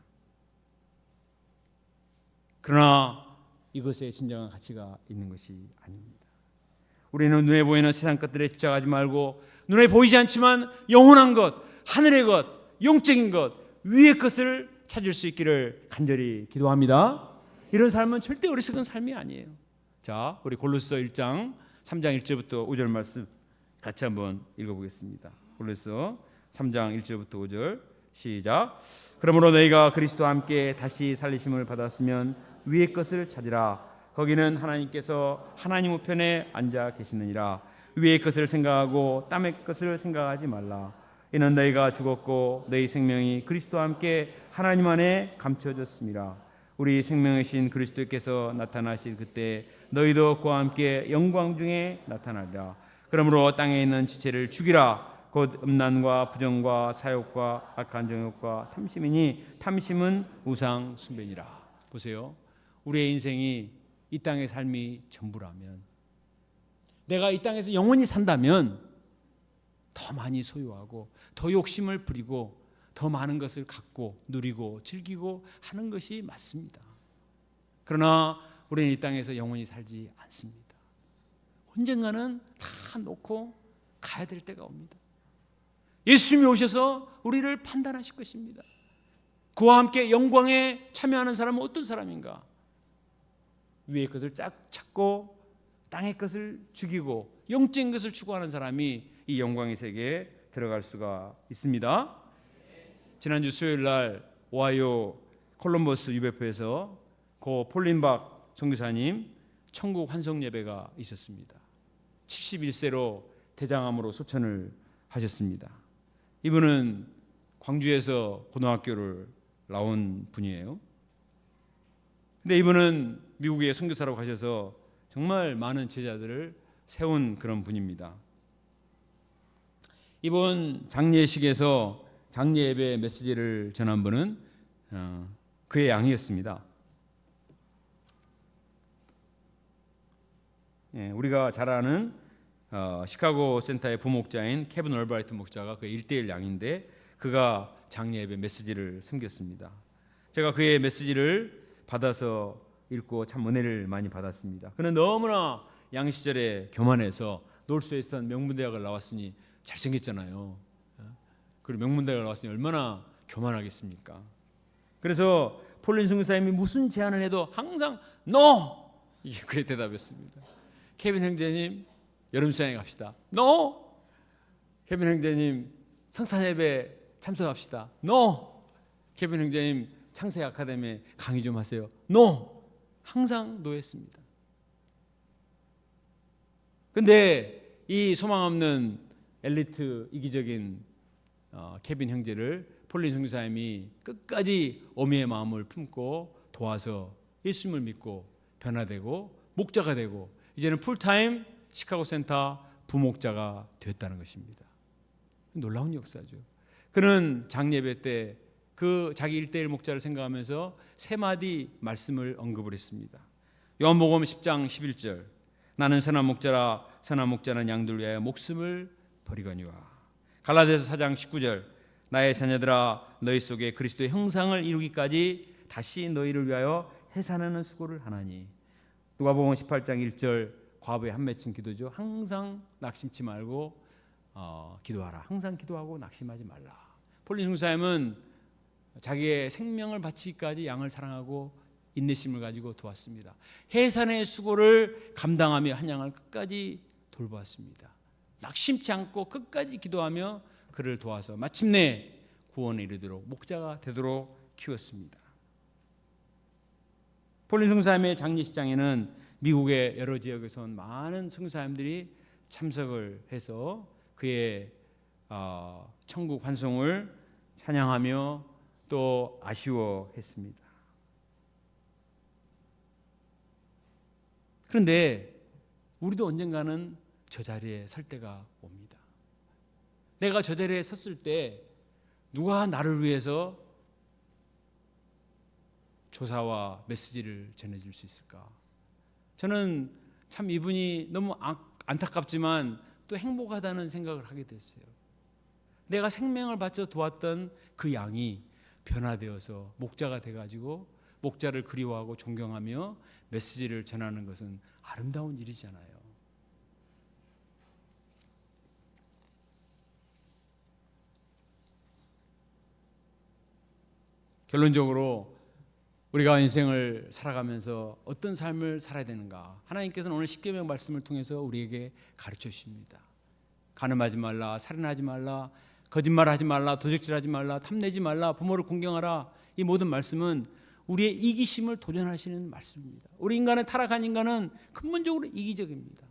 그러나 이것에 진정한 가치가 있는 것이 아닙니다. 우리는 눈에 보이는 세상 것들에 집착하지 말고 눈에 보이지 않지만 영원한 것, 하늘의 것, 영적인 것, 위의 것을 찾을 수 있기를 간절히 기도합니다. 이런 삶은 절대 어리석은 삶이 아니에요. 자, 우리 골로새 1장 3장 1절부터 5절 말씀 같이 한번 읽어보겠습니다. 골로새 3장 1절부터 5절 시작. 그러므로 너희가 그리스도와 함께 다시 살리심을 받았으면 위의 것을 찾으라. 거기는 하나님께서 하나님 우편에 앉아 계시느니라. 위의 것을 생각하고 땀의 것을 생각하지 말라. 이는 너희가 죽었고 너희 생명이 그리스도와 함께 하나님 안에 감춰졌습니다. 우리 생명이신 그리스도께서 나타나실 그때 너희도 그와 함께 영광 중에 나타나리라. 그러므로 땅에 있는 지체를 죽이라. 곧 음란과 부정과 사욕과 악한 정욕과 탐심이니 탐심은 우상 숭배니라. 보세요. 우리의 인생이 이 땅의 삶이 전부라면, 내가 이 땅에서 영원히 산다면 더 많이 소유하고 더 욕심을 부리고 더 많은 것을 갖고 누리고 즐기고 하는 것이 맞습니다. 그러나 우리는 이 땅에서 영원히 살지 않습니다. 언젠가는 다 놓고 가야 될 때가 옵니다. 예수님이 오셔서 우리를 판단하실 것입니다. 그와 함께 영광에 참여하는 사람은 어떤 사람인가? 위의 것을 쫙 찾고 땅의 것을 죽이고 영적인 것을 추구하는 사람이 이 영광의 세계에 들어갈 수가 있습니다. 지난주 수요일 날 오하이오 콜럼버스 유배포에서 고 폴린박 선교사님 천국 환송 예배가 있었습니다. 71세로 대장암으로 소천을 하셨습니다. 이분은 광주에서 고등학교를 나온 분이에요. 근데 이분은 미국에 선교사로 가셔서 정말 많은 제자들을 세운 그런 분입니다. 이번 장례식에서 장례 예배 메시지를 전한 분은 그의 양이었습니다. 우리가 잘 아는 시카고 센터의 부목자인 케빈 얼브라이트 목자가 그의 1대1 양인데 그가 장례 예배 메시지를 섬겼습니다. 제가 그의 메시지를 받아서 읽고 참 은혜를 많이 받았습니다. 그는 너무나 양 시절에 교만해서 노스웨스턴 명문대학을 나왔으니 잘생겼잖아요. 그리고 명문대학을 나왔으니 얼마나 교만하겠습니까? 그래서 폴린 선교사님이 무슨 제안을 해도 항상 NO! 이게 그의 대답이었습니다. 케빈 형제님 여름 수양에 갑시다. NO! 케빈 형제님 성탄 예배 참석합시다. NO! 케빈 형제님 창세 아카데미에 강의 좀 하세요. NO! 항상 노했습니다. 근데 이 소망 없는 엘리트 이기적인 케빈 형제를 폴린 선교사님이 끝까지 어미의 마음을 품고 도와서 예수님을 믿고 변화되고 목자가 되고 이제는 풀타임 시카고 센터 부목자가 됐다는 것입니다. 놀라운 역사죠. 그는 장예배 때 그 자기 1대1 목자를 생각하면서 세 마디 말씀을 언급을 했습니다. 요한복음 10장 11절 나는 선한 목자라 선한 목자는 양들 위하여 목숨을 버리거니와. 갈라디아서 4장 19절 나의 자녀들아 너희 속에 그리스도의 형상을 이루기까지 다시 너희를 위하여 해산하는 수고를 하나니. 누가복음 18장 1절 과부의 한 맺힌 기도죠. 항상 낙심치 말고 기도하라. 항상 기도하고 낙심하지 말라. 폴린 선교사님은 자기의 생명을 바치기까지 양을 사랑하고 인내심을 가지고 도왔습니다. 해산의 수고를 감당하며 한 양을 끝까지 돌보았습니다. 낙심치 않고 끝까지 기도하며 그를 도와서 마침내 구원에 이르도록 목자가 되도록 키웠습니다. 폴린 선교사님의 장례식장에는 미국의 여러 지역에서 온 많은 선교사님들이 참석을 해서 그의 천국 환송을 찬양하며 또 아쉬워했습니다. 그런데 우리도 언젠가는 저 자리에 설 때가 옵니다. 내가 저 자리에 섰을 때 누가 나를 위해서 조사와 메시지를 전해줄 수 있을까? 저는 참 이분이 너무 안타깝지만 또 행복하다는 생각을 하게 됐어요. 내가 생명을 바쳐 도왔던 그 양이 변화되어서 목자가 돼가지고 목자를 그리워하고 존경하며 메시지를 전하는 것은 아름다운 일이잖아요. 결론적으로 우리가 인생을 살아가면서 어떤 삶을 살아야 되는가, 하나님께서는 오늘 십계명 말씀을 통해서 우리에게 가르쳐 주십니다. 간음하지 말라, 살인하지 말라, 거짓말하지 말라, 도적질하지 말라, 탐내지 말라, 부모를 공경하라. 이 모든 말씀은 우리의 이기심을 도전하시는 말씀입니다. 우리 인간은, 타락한 인간은 근본적으로 이기적입니다.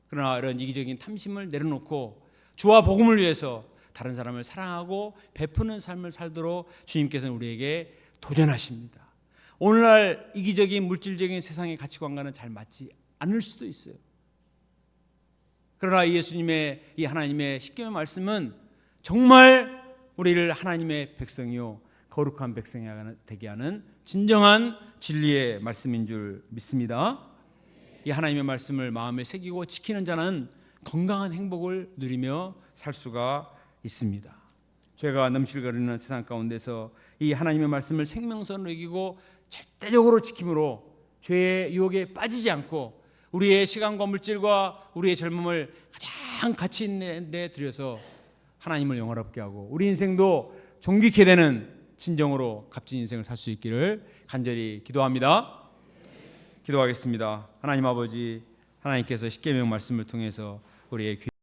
그러나 이런 이기적인 탐심을 내려놓고 주와 복음을 위해서 다른 사람을 사랑하고 베푸는 삶을 살도록 주님께서는 우리에게 도전하십니다. 오늘날 이기적인 물질적인 세상의 가치관과는 잘 맞지 않을 수도 있어요. 그러나 예수님의 이 하나님의 십계명 말씀은 정말 우리를 하나님의 백성이요 거룩한 백성이 되게 하는 진정한 진리의 말씀인 줄 믿습니다. 이 하나님의 말씀을 마음에 새기고 지키는 자는 건강한 행복을 누리며 살 수가 있습니다. 죄가 넘실거리는 세상 가운데서 이 하나님의 말씀을 생명선으로 여기고 절대적으로 지킴으로 죄의 유혹에 빠지지 않고 우리의 시간과 물질과 우리의 젊음을 가장 가치 있는 데 들여서 하나님을 영화롭게 하고 우리 인생도 존귀케 되는 진정으로 값진 인생을 살 수 있기를 간절히 기도합니다. 기도하겠습니다. 하나님 아버지, 하나님께서 십계명 말씀을 통해서 우리의